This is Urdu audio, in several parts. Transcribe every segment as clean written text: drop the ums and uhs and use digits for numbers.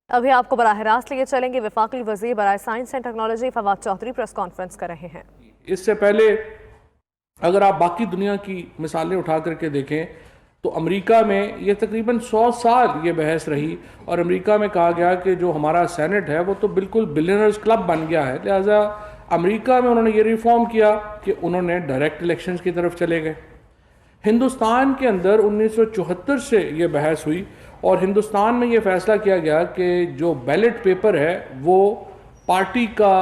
ابھی آپ کو براہ راست لیے چلیں گے، وفاقی وزیر برائے science and technology Fawad Chaudhry press conference کر رہے ہیں۔ اس سے پہلے اگر آپ باقی دنیا کی مثالیں اٹھا کر کے دیکھیں تو امریکہ میں یہ تقریباً 100 سال یہ بحث رہی، اور امریکہ میں کہا گیا کہ جو ہمارا سینٹ ہے وہ تو بالکل بلینئرز کلب بن گیا ہے، لہٰذا امریکہ میں انہوں نے یہ ریفارم کیا کہ انہوں نے ڈائریکٹ الیکشنز کی طرف چلے گئے۔ ہندوستان کے اندر 1974 سے یہ بحث ہوئی، اور ہندوستان میں یہ فیصلہ کیا گیا کہ جو بیلٹ پیپر ہے وہ پارٹی کا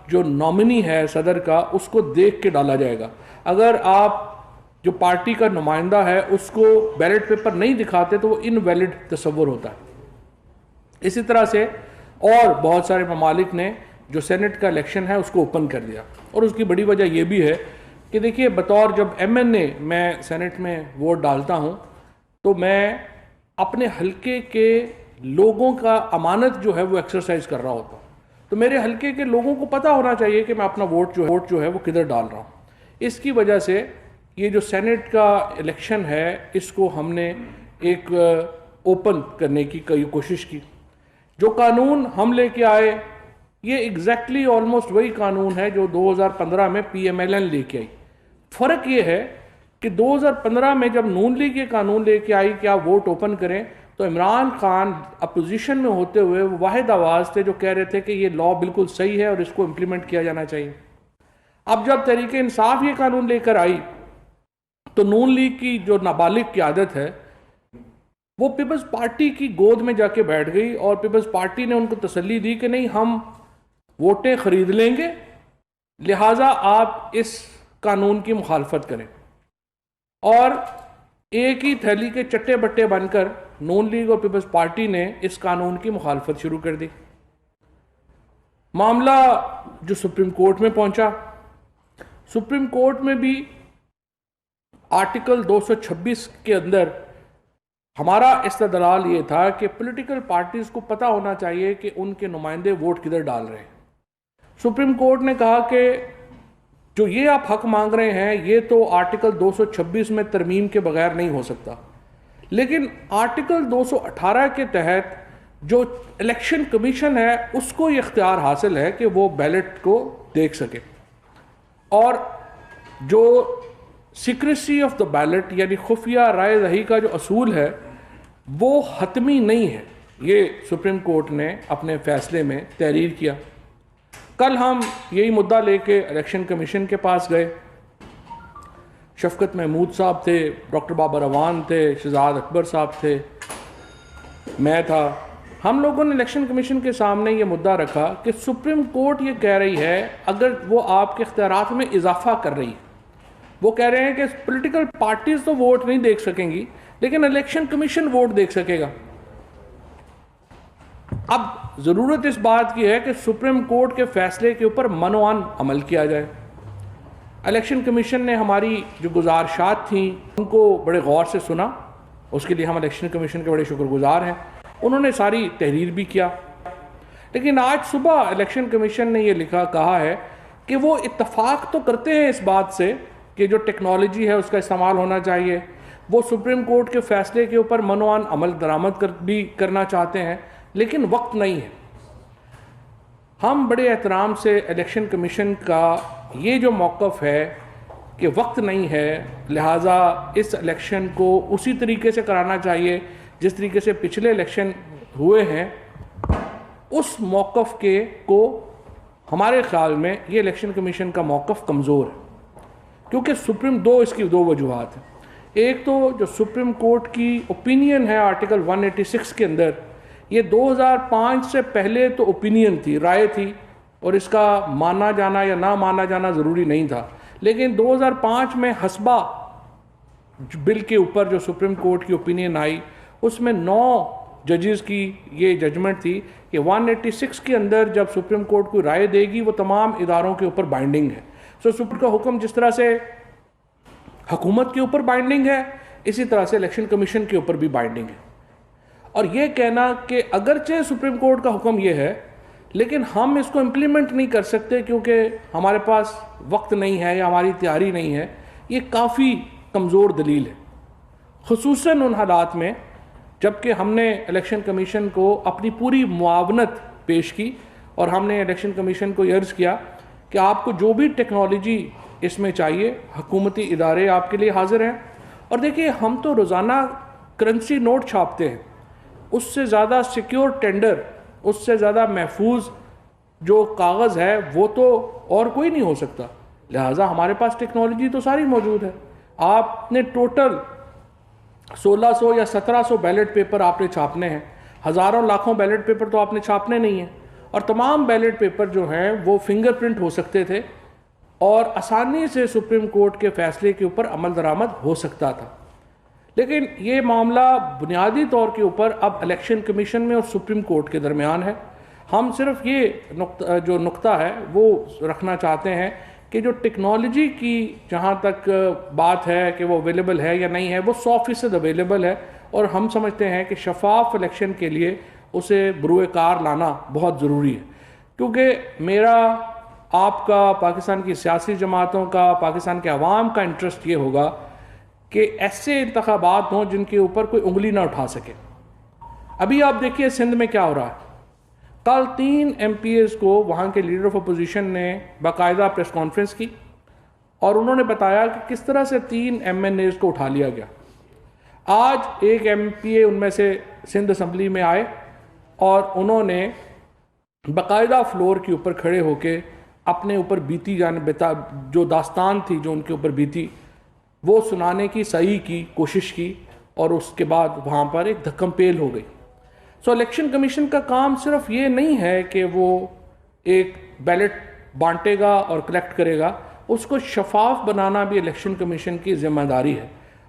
جو نامنی ہے صدر کا، اس کو دیکھ کے ڈالا جائے گا۔ اگر آپ جو پارٹی کا نمائندہ ہے اس کو بیلٹ پیپر نہیں دکھاتے تو وہ انویلڈ تصور ہوتا ہے۔ اسی طرح سے اور بہت سارے ممالک نے جو سینٹ کا الیکشن ہے اس کو اوپن کر دیا، اور اس کی بڑی وجہ یہ بھی ہے کہ دیکھیے بطور جب MNA میں سینٹ میں ووٹ ڈالتا ہوں تو میں اپنے حلقے کے لوگوں کا امانت جو ہے وہ ایکسرسائز کر رہا ہوتا ہوں، تو میرے حلقے کے لوگوں کو پتہ ہونا چاہیے کہ میں اپنا ووٹ جو ہے وہ کدھر ڈال رہا ہوں۔ اس کی وجہ سے یہ جو سینٹ کا الیکشن ہے اس کو ہم نے ایک اوپن کرنے کی کوشش کی۔ جو قانون ہم لے کے آئے یہ ایگزیکٹلی آلموسٹ وہی قانون ہے جو 2015 میں PMLN لے کے آئی۔ فرق یہ ہے کہ 2015 میں جب نون لیگ یہ قانون لے کے آئی کہ آپ ووٹ اوپن کریں تو عمران خان اپوزیشن میں ہوتے ہوئے واحد آواز تھے جو کہہ رہے تھے کہ یہ لا بالکل صحیح ہے اور اس کو امپلیمنٹ کیا جانا چاہیے۔ اب جب تحریک انصاف یہ قانون لے کر آئی تو نون لیگ کی جو نابالغ قیادت ہے وہ پیپلز پارٹی کی گود میں جا کے بیٹھ گئی، اور پیپلز پارٹی نے ان کو تسلی دی کہ نہیں، ہم ووٹیں خرید لیں گے، لہٰذا آپ اس قانون کی مخالفت کریں۔ اور ایک ہی تھیلی کے چٹے بٹے بن کر نون لیگ اور پیپلز پارٹی نے اس قانون کی مخالفت شروع کر دی۔ معاملہ جو سپریم کورٹ میں پہنچا، سپریم کورٹ میں بھی آرٹیکل 226 کے اندر ہمارا استدلال یہ تھا کہ پولیٹیکل پارٹیز کو پتہ ہونا چاہیے کہ ان کے نمائندے ووٹ کدھر ڈال رہے ہیں۔ سپریم کورٹ نے کہا کہ جو یہ آپ حق مانگ رہے ہیں یہ تو آرٹیکل 226 میں ترمیم کے بغیر نہیں ہو سکتا، لیکن آرٹیکل 218 کے تحت جو الیکشن کمیشن ہے اس کو یہ اختیار حاصل ہے کہ وہ بیلٹ کو دیکھ سکے، اور جو سیکریسی آف دا بیلٹ یعنی خفیہ رائے دہی کا جو اصول ہے وہ حتمی نہیں ہے، یہ سپریم کورٹ نے اپنے فیصلے میں تحریر کیا۔ کل ہم یہی مدعا لے کے الیکشن کمیشن کے پاس گئے، شفقت محمود صاحب تھے، ڈاکٹر بابر اعوان تھے، شہزاد اکبر صاحب تھے، میں تھا۔ ہم لوگوں نے الیکشن کمیشن کے سامنے یہ مدعا رکھا کہ سپریم کورٹ یہ کہہ رہی ہے اگر وہ آپ کے اختیارات میں اضافہ کر رہی ہے، وہ کہہ رہے ہیں کہ پولیٹیکل پارٹیز تو ووٹ نہیں دیکھ سکیں گی لیکن الیکشن کمیشن ووٹ دیکھ سکے گا۔ اب ضرورت اس بات کی ہے کہ سپریم کورٹ کے فیصلے کے اوپر منوان عمل کیا جائے۔ الیکشن کمیشن نے ہماری جو گزارشات تھیں ان کو بڑے غور سے سنا، اس کے لیے ہم الیکشن کمیشن کے بڑے شکر گزار ہیں۔ انہوں نے ساری تحریر بھی کیا، لیکن آج صبح الیکشن کمیشن نے یہ کہا ہے کہ وہ اتفاق تو کرتے ہیں اس بات سے کہ جو ٹیکنالوجی ہے اس کا استعمال ہونا چاہیے، وہ سپریم کورٹ کے فیصلے کے اوپر منوان عمل درآمد بھی کرنا چاہتے ہیں، لیکن وقت نہیں ہے۔ ہم بڑے احترام سے الیکشن کمیشن کا یہ جو موقف ہے کہ وقت نہیں ہے، لہٰذا اس الیکشن کو اسی طریقے سے کرانا چاہیے جس طریقے سے پچھلے الیکشن ہوئے ہیں، اس موقف کو ہمارے خیال میں یہ الیکشن کمیشن کا موقف کمزور ہے، کیونکہ اس کی دو وجوہات ہیں۔ ایک تو جو سپریم کورٹ کی اوپینین ہے آرٹیکل 186 کے اندر، یہ 2005 سے پہلے تو اوپینین تھی، رائے تھی، اور اس کا مانا جانا یا نہ مانا جانا ضروری نہیں تھا، لیکن 2005 میں حسبہ بل کے اوپر جو سپریم کورٹ کی اوپینین آئی اس میں 9 ججز کی یہ ججمنٹ تھی کہ 186 کے اندر جب سپریم کورٹ کو رائے دے گی وہ تمام اداروں کے اوپر بائنڈنگ ہے۔ سپریم کا حکم جس طرح سے حکومت کے اوپر بائنڈنگ ہے اسی طرح سے الیکشن کمیشن کے اوپر بھی بائنڈنگ ہے، اور یہ کہنا کہ اگرچہ سپریم کورٹ کا حکم یہ ہے لیکن ہم اس کو امپلیمنٹ نہیں کر سکتے کیونکہ ہمارے پاس وقت نہیں ہے یا ہماری تیاری نہیں ہے، یہ کافی کمزور دلیل ہے، خصوصاً ان حالات میں جبکہ ہم نے الیکشن کمیشن کو اپنی پوری معاونت پیش کی اور ہم نے الیکشن کمیشن کو یہ عرض کیا کہ آپ کو جو بھی ٹیکنالوجی اس میں چاہیے حکومتی ادارے آپ کے لیے حاضر ہیں. اور دیکھیے ہم تو روزانہ کرنسی نوٹ چھاپتے ہیں, اس سے زیادہ سیکیور ٹینڈر, اس سے زیادہ محفوظ جو کاغذ ہے وہ تو اور کوئی نہیں ہو سکتا. لہٰذا ہمارے پاس ٹیکنالوجی تو ساری موجود ہے. آپ نے ٹوٹل 1600 یا 1700 بیلٹ پیپر آپ نے چھاپنے ہیں, ہزاروں لاکھوں بیلٹ پیپر تو آپ نے چھاپنے نہیں ہیں, اور تمام بیلٹ پیپر جو ہیں وہ فنگر پرنٹ ہو سکتے تھے اور آسانی سے سپریم کورٹ کے فیصلے کے اوپر عمل درآمد ہو سکتا تھا. لیکن یہ معاملہ بنیادی طور کے اوپر اب الیکشن کمیشن میں اور سپریم کورٹ کے درمیان ہے. ہم صرف یہ جو نقطہ ہے وہ رکھنا چاہتے ہیں کہ جو ٹیکنالوجی کی جہاں تک بات ہے کہ وہ اویلیبل ہے یا نہیں ہے, وہ 100% اویلیبل ہے, اور ہم سمجھتے ہیں کہ شفاف الیکشن کے لیے اسے بروئے کار لانا بہت ضروری ہے. کیونکہ میرا, آپ کا, پاکستان کی سیاسی جماعتوں کا, پاکستان کے عوام کا انٹرسٹ یہ ہوگا کہ ایسے انتخابات ہوں جن کے اوپر کوئی انگلی نہ اٹھا سکے. ابھی آپ دیکھیے سندھ میں کیا ہو رہا ہے. کل 3 MPs کو وہاں کے لیڈر آف اپوزیشن نے باقاعدہ پریس کانفرنس کی اور انہوں نے بتایا کہ کس طرح سے 3 MNAs کو اٹھا لیا گیا. آج ایک MPA ان میں سے سندھ اسمبلی میں آئے اور انہوں نے باقاعدہ فلور کے اوپر کھڑے ہو کے اپنے اوپر بیتی جو داستان تھی جو ان کے اوپر بیتی وہ سنانے کی صحیح کی کوشش کی, اور اس کے بعد وہاں پر ایک دھکم پیل ہو گئی. سو الیکشن کمیشن کا کام صرف یہ نہیں ہے کہ وہ ایک بیلٹ بانٹے گا اور کلیکٹ کرے گا, اس کو شفاف بنانا بھی الیکشن کمیشن کی ذمہ داری ہے,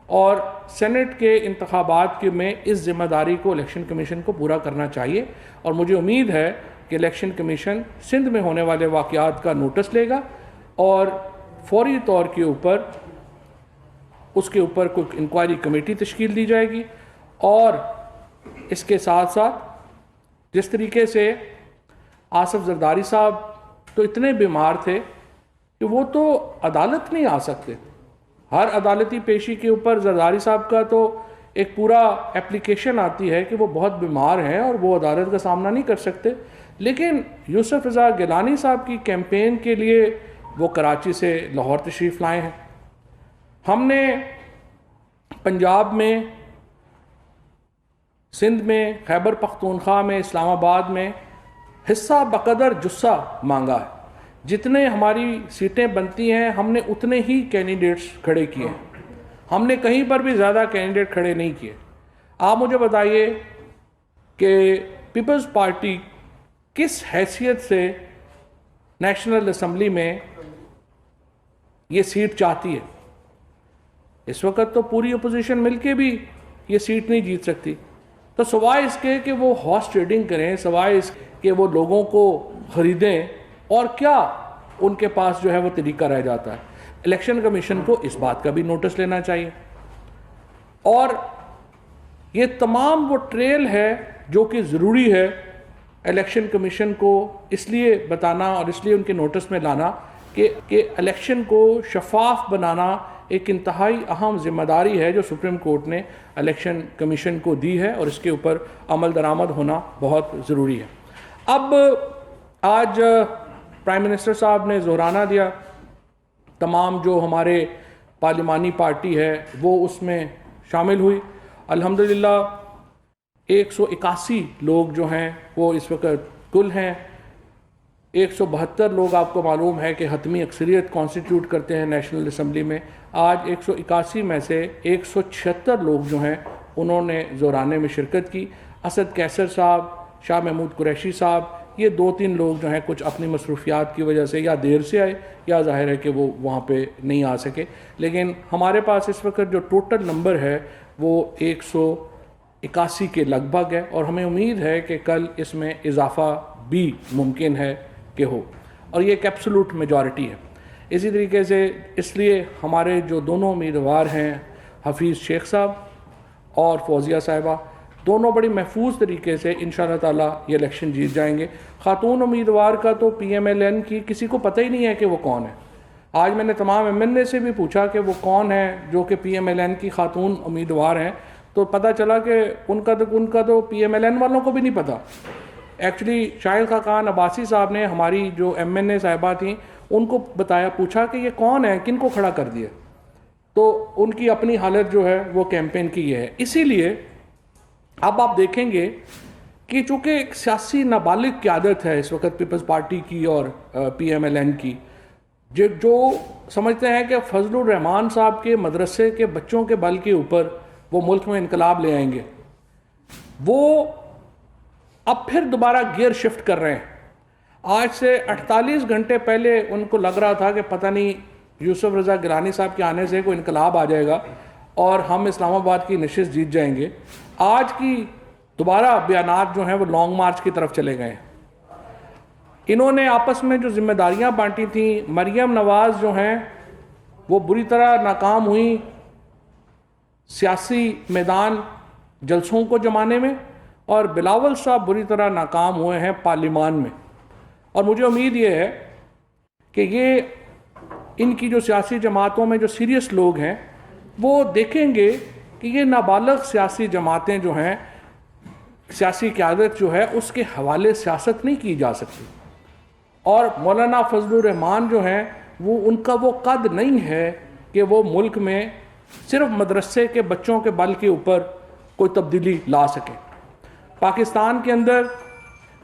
اور سینٹ کے انتخابات میں اس ذمہ داری کو الیکشن کمیشن کو پورا کرنا چاہیے. اور مجھے امید ہے کہ الیکشن کمیشن سندھ میں ہونے والے واقعات کا نوٹس لے گا اور فوری طور کے اوپر اس کے اوپر کوئی انکوائری کمیٹی تشکیل دی جائے گی. اور اس کے ساتھ ساتھ جس طریقے سے آصف زرداری صاحب تو اتنے بیمار تھے کہ وہ تو عدالت نہیں آ سکتے, ہر عدالتی پیشی کے اوپر زرداری صاحب کا تو ایک پورا اپلیکیشن آتی ہے کہ وہ بہت بیمار ہیں اور وہ عدالت کا سامنا نہیں کر سکتے. لیکن یوسف رضا گیلانی صاحب کی کیمپین کے لیے وہ کراچی سے لاہور تشریف لائے ہیں. ہم نے پنجاب میں, سندھ میں, خیبر پختونخوا میں, اسلام آباد میں حصہ بقدر جسہ مانگا ہے. جتنے ہماری سیٹیں بنتی ہیں ہم نے اتنے ہی کینڈیڈیٹس کھڑے کیے ہیں, ہم نے کہیں پر بھی زیادہ کینڈیڈیٹ کھڑے نہیں کیے. آپ مجھے بتائیے کہ پیپلز پارٹی کس حیثیت سے نیشنل اسمبلی میں یہ سیٹ چاہتی ہے؟ اس وقت تو پوری اپوزیشن مل کے بھی یہ سیٹ نہیں جیت سکتی. تو سوائے اس کے کہ وہ ہارس ٹریڈنگ کریں, سوائے اس کہ وہ لوگوں کو خریدیں, اور کیا ان کے پاس جو ہے وہ طریقہ رہ جاتا ہے. الیکشن کمیشن کو اس بات کا بھی نوٹس لینا چاہیے. اور یہ تمام وہ ٹریل ہے جو کہ ضروری ہے الیکشن کمیشن کو اس لیے بتانا اور اس لیے ان کے نوٹس میں لانا کہ الیکشن کو شفاف بنانا ایک انتہائی اہم ذمہ داری ہے جو سپریم کورٹ نے الیکشن کمیشن کو دی ہے, اور اس کے اوپر عمل درآمد ہونا بہت ضروری ہے. اب آج پرائم منسٹر صاحب نے زہرانہ دیا, تمام جو ہمارے پارلیمانی پارٹی ہے وہ اس میں شامل ہوئی. الحمدللہ 181 لوگ جو ہیں وہ اس وقت کل ہیں. 172 لوگ آپ کو معلوم ہے کہ حتمی اکثریت کانسٹیٹیوٹ کرتے ہیں نیشنل اسمبلی میں. آج 181 میں سے 176 لوگ جو ہیں انہوں نے زہرانے میں شرکت کی. اسد کیسر صاحب, شاہ محمود قریشی صاحب, یہ 2-3 لوگ جو ہیں کچھ اپنی مصروفیات کی وجہ سے یا دیر سے آئے یا ظاہر ہے کہ وہ وہاں پہ نہیں آ سکے. لیکن ہمارے پاس اس وقت جو ٹوٹل نمبر ہے وہ 181 کے لگ بھگ ہے, اور ہمیں امید ہے کہ کل اس میں اضافہ بھی ممکن ہے کہ ہو, اور یہ ایک ایبسولوٹ میجورٹی ہے. اسی طریقے سے اس لیے ہمارے جو دونوں امیدوار ہیں حفیظ شیخ صاحب اور فوزیہ صاحبہ, دونوں بڑی محفوظ طریقے سے انشاءاللہ تعالیٰ یہ الیکشن جیت جائیں گے. خاتون امیدوار کا تو PMLN کی کسی کو پتہ ہی نہیں ہے کہ وہ کون ہے. آج میں نے تمام MNA سے بھی پوچھا کہ وہ کون ہے جو کہ PMLN کی خاتون امیدوار ہیں, تو پتہ چلا کہ ان کا تو پی ایم ایل این والوں کو بھی نہیں پتہ. ایکچولی شاہد خاقان عباسی صاحب نے ہماری جو ایم این اے صاحبہ تھیں ان کو بتایا, پوچھا کہ یہ کون ہے, کن کو کھڑا کر دیا, تو ان کی اپنی حالت جو ہے وہ کیمپین کی یہ ہے. اسی لیے اب آپ دیکھیں گے کہ چونکہ ایک سیاسی نابالغ قیادت ہے اس وقت پیپلز پارٹی کی اور پی ایم ایل این کی, جو سمجھتے ہیں کہ فضل الرحمان صاحب کے مدرسے کے بچوں کے بل کے اوپر وہ ملک میں انقلاب لے آئیں گے, وہ اب پھر دوبارہ گیئر شفٹ کر رہے ہیں. آج سے 48 گھنٹے پہلے ان کو لگ رہا تھا کہ پتہ نہیں یوسف رضا گیلانی صاحب کے آنے سے کوئی انقلاب آ جائے گا اور ہم اسلام آباد کی نشست جیت جائیں گے. آج کی دوبارہ بیانات جو ہیں وہ لانگ مارچ کی طرف چلے گئے ہیں. انہوں نے آپس میں جو ذمہ داریاں بانٹی تھیں, مریم نواز جو ہیں وہ بری طرح ناکام ہوئیں سیاسی میدان جلسوں کو جمانے میں, اور بلاول صاحب بری طرح ناکام ہوئے ہیں پارلیمان میں. اور مجھے امید یہ ہے کہ یہ ان کی جو سیاسی جماعتوں میں جو سیریس لوگ ہیں وہ دیکھیں گے کہ یہ نابالغ سیاسی جماعتیں جو ہیں, سیاسی قیادت جو ہے اس کے حوالے سیاست نہیں کی جا سکتی. اور مولانا فضل الرحمان جو ہیں وہ ان کا وہ قد نہیں ہے کہ وہ ملک میں صرف مدرسے کے بچوں کے بل کے اوپر کوئی تبدیلی لا سکے. پاکستان کے اندر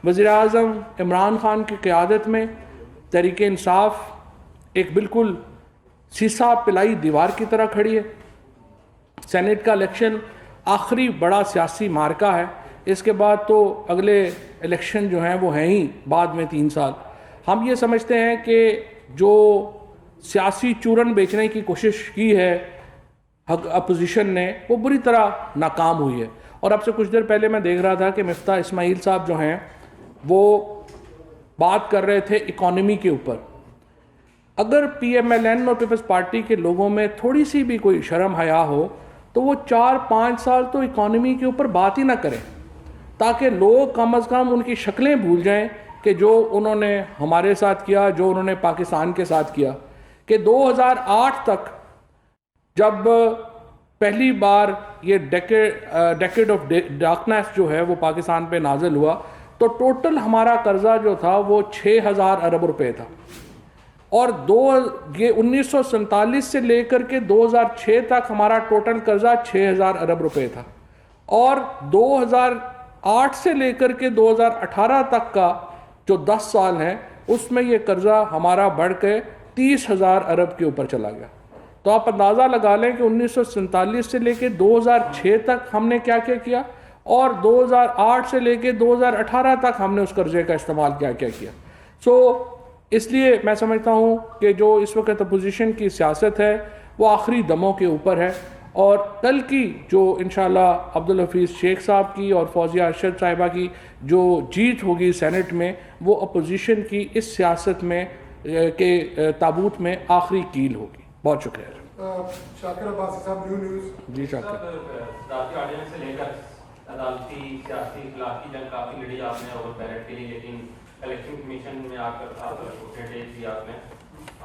وزیر اعظم عمران خان کی قیادت میں تحریک انصاف ایک بالکل سیسا پلائی دیوار کی طرح کھڑی ہے. سینٹ کا الیکشن آخری بڑا سیاسی مارکہ ہے, اس کے بعد تو اگلے الیکشن جو ہیں وہ ہیں ہی بعد میں 3 سال. ہم یہ سمجھتے ہیں کہ جو سیاسی چورن بیچنے کی کوشش کی ہے اپوزیشن نے وہ بری طرح ناکام ہوئی ہے. اور اب سے کچھ دیر پہلے میں دیکھ رہا تھا کہ مفتاح اسماعیل صاحب جو ہیں وہ بات کر رہے تھے اکانومی کے اوپر. اگر پی ایم ایل این اور پیپلز پارٹی کے لوگوں میں تھوڑی سی بھی کوئی شرم حیا ہو تو وہ 4-5 سال تو اکانومی کے اوپر بات ہی نہ کریں, تاکہ لوگ کم از کم ان کی شکلیں بھول جائیں کہ جو انہوں نے ہمارے ساتھ کیا, جو انہوں نے پاکستان کے ساتھ کیا. کہ 2008 تک جب پہلی بار یہ ڈیکیڈ آف ڈارکنیس جو ہے وہ پاکستان پہ نازل ہوا تو ٹوٹل ہمارا قرضہ جو تھا وہ 6,000 ارب روپے تھا. اور 1947 سے لے کر کے 2006 تک ہمارا ٹوٹل قرضہ 6,000 ارب روپے تھا. اور 2008 سے لے کر کے 2018 تک کا جو 10 سال ہیں اس میں یہ قرضہ ہمارا بڑھ کے 30,000 ارب کے اوپر چلا گیا. تو آپ اندازہ لگا لیں کہ 1947 سے لے کے 2006 تک ہم نے کیا کیا, اور 2008 سے لے کے 2018 تک ہم نے اس قرضے کا استعمال کیا. اس لیے میں سمجھتا ہوں کہ جو اس وقت اپوزیشن کی سیاست ہے وہ آخری دموں کے اوپر ہے. اور کل کی جو انشاءاللہ عبدالحفیظ شیخ صاحب کی اور فوزیہ ارشد صاحبہ کی جو جیت ہوگی سینٹ میں, وہ اپوزیشن کی اس سیاست میں کے تابوت میں آخری کیل ہوگی. بہت شکریہ. شاکر عباسی صاحب, نیو نیوز. جی شاکر. ذاتی آڈینس سے لے کر عدالتی سیاسی اخلاقی جنگ کافی لڑی آپ نے اور بیرٹ کے لیے, لیکن الیکشن کمیشن میں آ کر آپ دی آپ نے.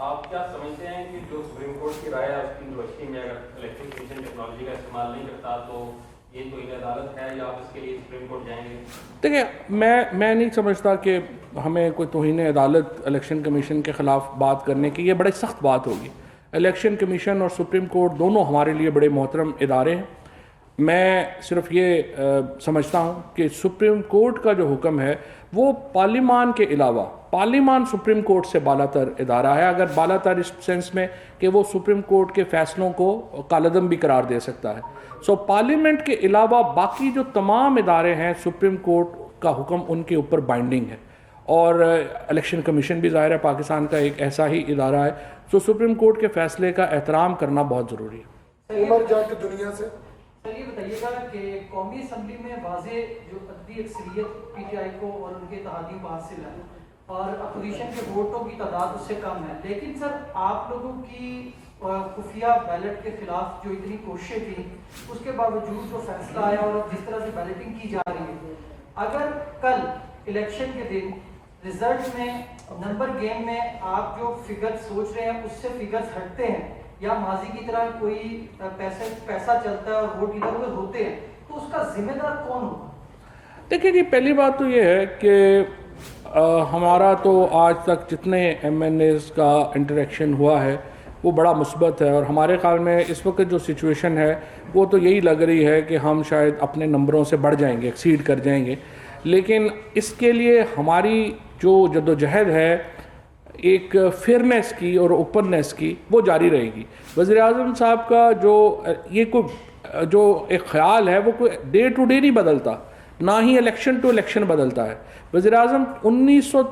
آپ کیا سمجھتے ہیں کہ جو سپریم کورٹ کی رائے ہے اس کی روشنی میں اگر الیکشن کمیشن ٹیکنالوجی کا استعمال نہیں کرتا تو یہ توہین عدالت ہے یا آپ اس کے لیے سپریم کورٹ جائیں گے؟ دیکھیں, میں نہیں سمجھتا کہ ہمیں کوئی توہین عدالت الیکشن کمیشن کے خلاف بات کرنے کی, یہ بڑی سخت بات ہوگی. الیکشن کمیشن اور سپریم کورٹ دونوں ہمارے لیے بڑے محترم ادارے ہیں. میں صرف یہ سمجھتا ہوں کہ سپریم کورٹ کا جو حکم ہے وہ پارلیمان کے علاوہ, پارلیمان سپریم کورٹ سے بالا تر ادارہ ہے. اگر بالا تر اس سینس میں کہ وہ سپریم کورٹ کے فیصلوں کو کالعدم بھی قرار دے سکتا ہے. پارلیمنٹ کے علاوہ باقی جو تمام ادارے ہیں سپریم کورٹ کا حکم ان کے اوپر بائنڈنگ ہے. اور الیکشن کمیشن بھی ظاہر ہے پاکستان کا ایک ایسا ہی ادارہ ہے. سپریم کورٹ کے فیصلے کا احترام کرنا بہت ضروری ہے. عمر جنگ دنیا سے یہ بتائیے گا کہ قومی اسمبلی میں واضح جو عددی اکثریت پی ٹی آئی کو اور ان کے اتحادیوں کو حاصل ہے اور اپوزیشن کے ووٹوں کی تعداد اس سے کم ہے, لیکن سر آپ لوگوں کی خفیہ بیلٹ کے خلاف جو اتنی کوششیں تھیں اس کے باوجود جو فیصلہ آیا اور جس طرح سے بیلٹنگ کی جا رہی ہے, اگر کل الیکشن کے دن رزلٹ میں نمبر گیم میں آپ جو فگر سوچ رہے ہیں اس سے فگرز ہٹتے ہیں یا ماضی کی طرح کوئی پیسہ چلتا ہے اور ووٹ ادھر ادھر ہوتے ہیں تو اس کا ذمہ دار کون ہوگا؟ دیکھیے جی، پہلی بات تو یہ ہے کہ ہمارا تو آج تک جتنے ایم این ایز کا انٹریکشن ہوا ہے وہ بڑا مثبت ہے، اور ہمارے خیال میں اس وقت جو سچویشن ہے وہ تو یہی لگ رہی ہے کہ ہم شاید اپنے نمبروں سے بڑھ جائیں گے، ایکسیڈ کر جائیں گے. لیکن اس کے لیے ہماری جو جدوجہد ہے ایک فیئرنیس کی اور اوپننیس کی وہ جاری رہے گی. وزیر اعظم صاحب کا جو ایک خیال ہے وہ کوئی ڈے ٹو ڈے نہیں بدلتا، نہ ہی الیکشن ٹو الیکشن بدلتا ہے. وزیر اعظم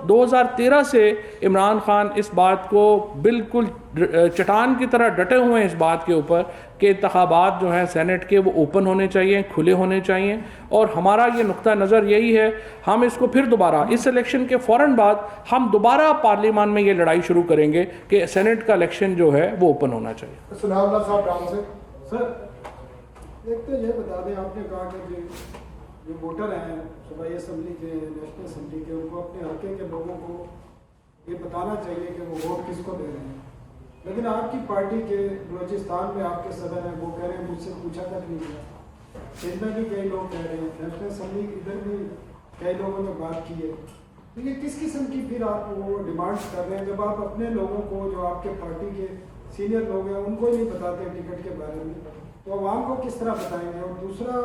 2013 سے عمران خان اس بات کو بالکل چٹان کی طرح ڈٹے ہوئے ہیں اس بات کے اوپر کہ انتخابات جو ہیں سینٹ کے وہ اوپن ہونے چاہیے، کھلے ہونے چاہیے، اور ہمارا یہ نقطہ نظر یہی ہے. ہم اس کو پھر دوبارہ اس الیکشن کے فوراً بعد ہم دوبارہ پارلیمان میں یہ لڑائی شروع کریں گے کہ سینٹ کا الیکشن جو ہے وہ اوپن ہونا چاہیے. سناؤ اللہ صاحب ڈاؤن سے. سر ایک تو یہ بتا دیں، آپ نے کہا کہ جو ووٹر ہیں صوبائی اسمبلی کے، نیشنل اسمبلی کے، ان کو اپنے حلقے کے لوگوں کو یہ بتانا چاہیے کہ وہ ووٹ کس کو دے رہے ہیں. لیکن آپ کی پارٹی کے بلوچستان میں آپ کے صدر ہیں، وہ کہہ رہے ہیں مجھ سے پوچھا تک نہیں گیا. سندھ میں بھی کئی لوگ کہہ رہے ہیں، نیشنل اسمبلی ادھر بھی کئی لوگوں نے بات کی ہے. تو یہ کس قسم کی پھر آپ وہ ڈیمانڈس کر رہے ہیں جب آپ اپنے لوگوں کو، جو آپ کے پارٹی کے سینئر لوگ ہیں، ان کو ہی نہیں بتاتے ٹکٹ کے بارے میں، تو عوام کو کس طرح بتائیں گے؟ اور دوسرا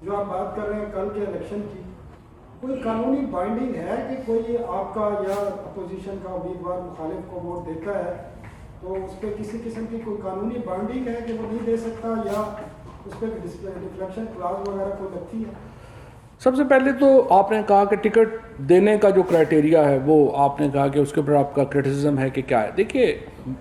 جو آپ بات کر رہے ہیں کل کے الیکشن کی، کوئی قانونی بائنڈنگ ہے کہ کوئی آپ کا یا اپوزیشن کا امیدوار مخالف کو ووٹ دیتا ہے تو اس پہ کسی قسم کی کوئی قانونی بائنڈنگ ہے کہ وہ نہیں دے سکتا، یا اس پہ ڈیفلیکشن کلاز وغیرہ کوئی لگتی ہے؟ سب سے پہلے تو آپ نے کہا کہ ٹکٹ دینے کا جو کرائٹیریا ہے وہ آپ نے کہا کہ اس کے اوپر آپ کا کرٹیسزم ہے کہ کیا ہے. دیکھیے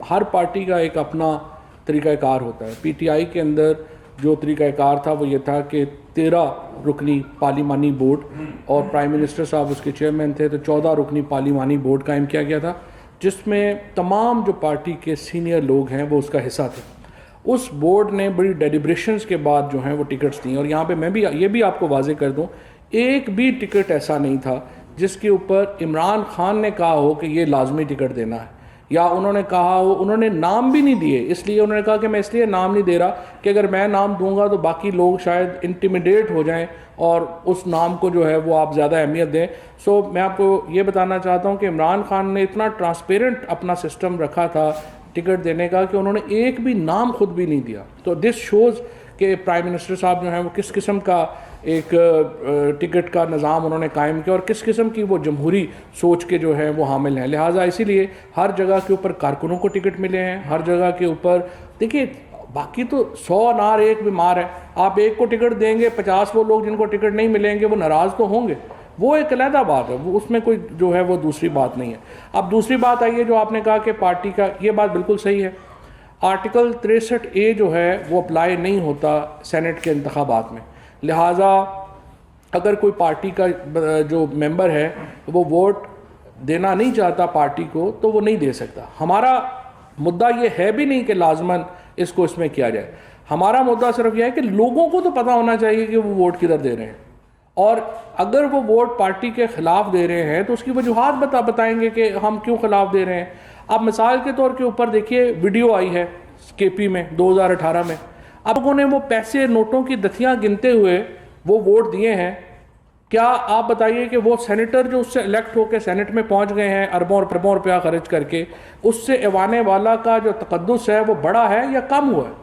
ہر پارٹی کا ایک اپنا طریقہ کار ہوتا ہے. پی ٹی آئی کے اندر جو طریقہ کار تھا وہ یہ تھا کہ 13 رکنی پارلیمانی بورڈ، اور پرائم منسٹر صاحب اس کے چیئرمین تھے، تو 14 رکنی پارلیمانی بورڈ قائم کیا گیا تھا جس میں تمام جو پارٹی کے سینئر لوگ ہیں وہ اس کا حصہ تھے. اس بورڈ نے بڑی ڈیلیبریشنز کے بعد جو ہیں وہ ٹکٹس دیں، اور یہاں پہ میں بھی یہ بھی آپ کو واضح کر دوں، ایک بھی ٹکٹ ایسا نہیں تھا جس کے اوپر عمران خان نے کہا ہو کہ یہ لازمی ٹکٹ دینا ہے، یا انہوں نے کہا ہو، انہوں نے نام بھی نہیں دیے. اس لیے انہوں نے کہا کہ میں اس لیے نام نہیں دے رہا کہ اگر میں نام دوں گا تو باقی لوگ شاید انٹیمیڈیٹ ہو جائیں اور اس نام کو جو ہے وہ آپ زیادہ اہمیت دیں. سو میں آپ کو یہ بتانا چاہتا ہوں کہ عمران خان نے اتنا ٹرانسپیرنٹ اپنا سسٹم رکھا تھا ٹکٹ دینے کا کہ انہوں نے ایک بھی نام خود بھی نہیں دیا. تو دس شوز کہ پرائم منسٹر صاحب جو ہیں وہ کس قسم کا ایک ٹکٹ کا نظام انہوں نے قائم کیا اور کس قسم کی وہ جمہوری سوچ کے جو ہے وہ حامل ہیں. لہٰذا اسی لیے ہر جگہ کے اوپر کارکنوں کو ٹکٹ ملے ہیں، ہر جگہ کے اوپر. دیکھیے باقی تو 100 انار ایک بیمار ہے، آپ ایک کو ٹکٹ دیں گے، 50 وہ لوگ جن کو ٹکٹ نہیں ملیں گے وہ ناراض تو ہوں گے، وہ ایک علیحدہ بات ہے، وہ اس میں کوئی جو ہے وہ دوسری بات نہیں ہے. اب دوسری بات آئی ہے جو آپ نے کہا کہ پارٹی کا، یہ بات بالکل صحیح ہے. آرٹیکل 63A جو ہے وہ اپلائی نہیں ہوتا سینٹ کے انتخابات میں. لہٰذا اگر کوئی پارٹی کا جو ممبر ہے وہ ووٹ دینا نہیں چاہتا پارٹی کو تو وہ نہیں دے سکتا. ہمارا مدعا یہ ہے بھی نہیں کہ لازماً اس کو اس میں کیا جائے. ہمارا مدعا صرف یہ ہے کہ لوگوں کو تو پتہ ہونا چاہیے کہ وہ ووٹ کدھر دے رہے ہیں، اور اگر وہ ووٹ پارٹی کے خلاف دے رہے ہیں تو اس کی وجوہات بتائیں گے کہ ہم کیوں خلاف دے رہے ہیں. اب مثال کے طور کے اوپر دیکھیے ویڈیو آئی ہے کے پی میں 2018 میں، اب لوگوں نے وہ پیسے نوٹوں کی دتیاں گنتے ہوئے وہ ووٹ دیے ہیں. کیا آپ بتائیے کہ وہ سینیٹر جو اس سے الیکٹ ہو کے سینٹ میں پہنچ گئے ہیں اربوں روپیہ خرچ کر کے، اس سے ایوانے والا کا جو تقدس ہے وہ بڑا ہے یا کم ہوا ہے؟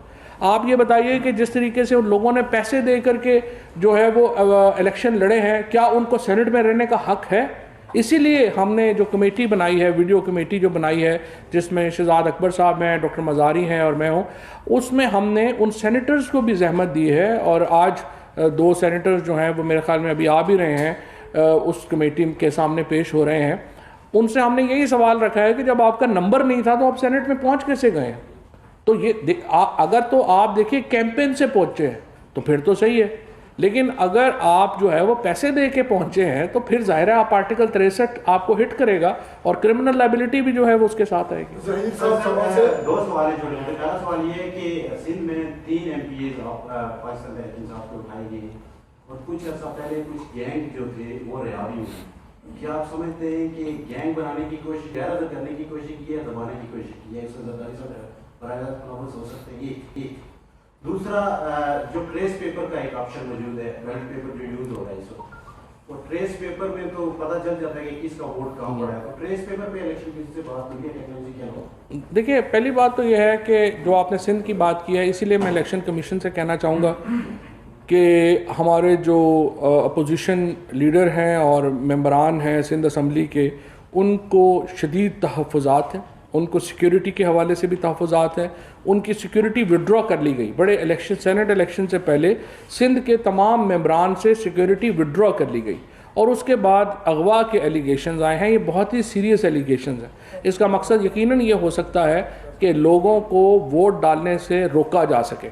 آپ یہ بتائیے کہ جس طریقے سے ان لوگوں نے پیسے دے کر کے جو ہے وہ الیکشن لڑے ہیں، کیا ان کو سینٹ میں رہنے کا حق ہے؟ اسی لیے ہم نے جو کمیٹی بنائی ہے، ویڈیو کمیٹی جو بنائی ہے، جس میں شہزاد اکبر صاحب ہیں، ڈاکٹر مزاری ہیں اور میں ہوں، اس میں ہم نے ان سینیٹرز کو بھی زحمت دی ہے. اور آج 2 سینیٹرز جو ہیں وہ میرے خیال میں ابھی آ بھی رہے ہیں، اس کمیٹی کے سامنے پیش ہو رہے ہیں. ان سے ہم نے یہی سوال رکھا ہے کہ جب آپ کا نمبر نہیں تھا تو آپ سینٹ میں پہنچ کیسے گئے ہیں؟ تو یہ اگر تو آپ دیکھیے کیمپین سے پہنچے ہیں تو پھر تو صحیح ہے، لیکن اگر آپ جو ہے وہ پیسے دے کے پہنچے ہیں تو پھر ظاہر ہے آپ آرٹیکل 63 آپ کو ہٹ کرے گا اور کرمنل لائبلٹی بھی جو ہے وہ اس کے ساتھ آئے گی. ظہیر صاحب سوال سے 2 سوال چھوٹے چھوٹے. پہلا سوال یہ ہے کہ سندھ میں 3 MPs پاکستان تحریک انصاف کو اٹھائی گئی اور کچھ عرصہ پہلے کچھ گینگ جو تھے وہ رہا بھی ہوئے. کیا آپ سمجھتے ہیں کہ گینگ بنانے کی کوشش، غیر ادا کرنے کی کوشش کی ہے، دبانے کی کوشش کی ہے؟ اس سے زرداری صاحب براہ راست منعقد ہو سکتے ہیں. ایک دوسرا جو ٹریس پیپر کا ایک آپشن موجود ہے, بیلٹ پیپر جو یوز ہو رہا ہے اس وقت, اور ٹریس پیپر میں تو پتہ چل جاتا ہے کہ کس کا ووٹ کہاں پڑا ہے. تو ٹریس پیپر پہ الیکشن کسی سے بات ہوئی ہے, ٹیکنالوجی کیا ہو؟ دیکھیے پہلی بات تو یہ ہے کہ جو آپ نے سندھ کی بات کی ہے, اسی لیے میں الیکشن کمیشن سے کہنا چاہوں گا کہ ہمارے جو اپوزیشن لیڈر ہیں اور ممبران ہیں سندھ اسمبلی کے, ان کو شدید تحفظات ہیں, ان کو سیکیورٹی کے حوالے سے بھی تحفظات ہیں. ان کی سیکیورٹی وڈرا کر لی گئی. بڑے الیکشن سینٹ الیکشن سے پہلے سندھ کے تمام ممبران سے سیکیورٹی وڈرا کر لی گئی, اور اس کے بعد اغوا کے ایلیگیشنز آئے ہیں. یہ بہت ہی سیریس ایلیگیشنز ہیں. اس کا مقصد یقیناً یہ ہو سکتا ہے کہ لوگوں کو ووٹ ڈالنے سے روکا جا سکے.